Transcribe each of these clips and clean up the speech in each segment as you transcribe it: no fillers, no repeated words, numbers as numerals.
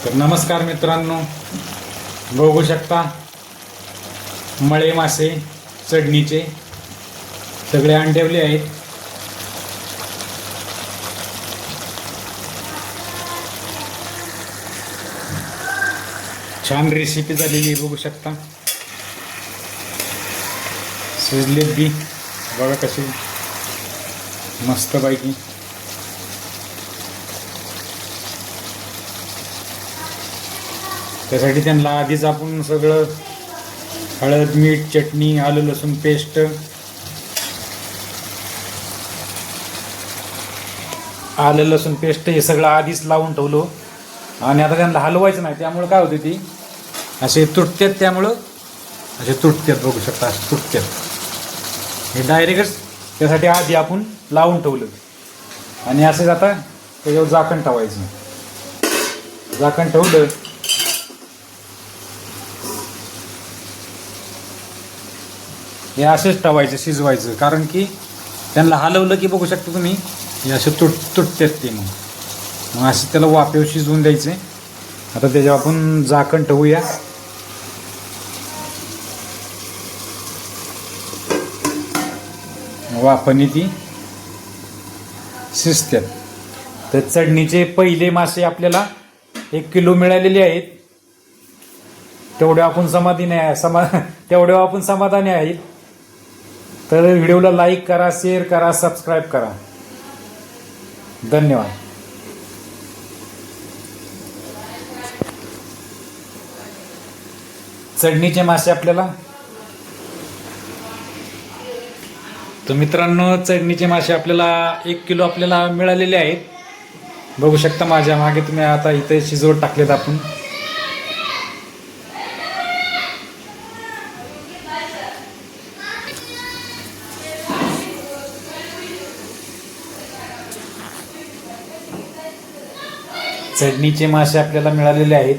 तर नमस्कार मित्रांनो, बघू शकता मळे मासे चढणीचे सगळे अंडवले आहेत. छान रेसिपी झालेली बघू शकता. शिजलेत बी बघा कशी मस्त पैकी. त्यासाठी त्यांना आधीच आपण सगळं हळद मीठ चटणी आलं लसूण पेस्ट हे सगळं आधीच लावून ठेवलं. आणि आता त्यांना हलवायचं नाही, त्यामुळं काय होते ती असे तुटतात, त्यामुळं असे तुटतात बघू शकता, असे तुटतात. हे डायरेक्टच त्यासाठी आधी आपण लावून ठेवलं. आणि असेच आता त्याच्यावर झाकण ठेवायचं. झाकण ठेवलं हे असेच ठेवायचं शिजवायचं, कारण की त्यांना हलवलं की बघू शकता तुम्ही हे असे तुटतात ते. मग असे त्याला वाफेवर शिजवून द्यायचे. आता त्याच्यावर आपण झाकण ठेवूया. वाफाने ती शिजतात. तर चढणीचे पहिले मासे आपल्याला 1 किलो मिळालेले आहेत. तेवढे आपण समाधानी आहेत. तर व्हिडिओला लाईक करा, शेअर करा, सबस्क्राईब करा. धन्यवाद. चढणीचे मासे आपल्याला, तर मित्रांनो चढणीचे मासे आपल्याला 1 किलो आपल्याला मिळालेले आहेत. बघू शकता माझ्या मागे तुम्ही. आता इथे शिजवत टाकलेत आपण. चढणीचे मासे आपल्याला मिळालेले आहेत.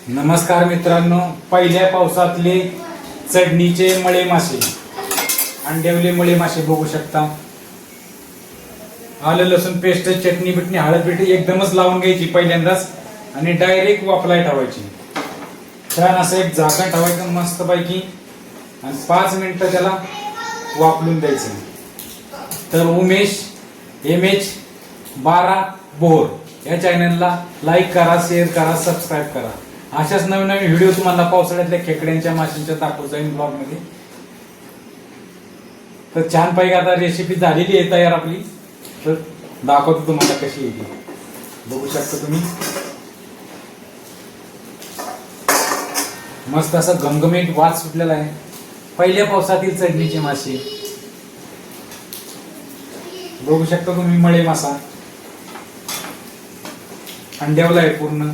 नमस्कार मित्रांनो, पहिल्या पावसातले चढणीचे मळे मासे, अंडवले मळे मासे बघू शकता. आलं लसूण पेस्ट चटणी बिटणी हळद बिटणी एकदमच लावून घ्यायची पहिल्यांदाच आणि डायरेक्ट वाफलाय ठेवायची. छान असं एक झाकण ठेवायचं मस्त पैकी आणि 5 मिनिटं त्याला वाफलून द्यायचं. तर उमेश MH12 बोर या चॅनलला लाईक करा, शेअर करा, सबस्क्राईब करा. अशाच नवीन नवीन व्हिडिओ तुम्हाला पावसाळ्यातल्या खेकड्यांच्या माशांच्या दाखवत जाईल ब्लॉग मध्ये. तर छान पैकी आता रेसिपी झालेली आहे तयार आपली. तर दाखवतो तुम्हाला कशी येते. बघू शकता तुम्ही मस्त असा घमघमीत वास सुटलेला आहे. पहिल्या पावसातील चढणीचे मासे बघू शकता तुम्ही. मळे मासा अंड्यावला आहे पूर्ण.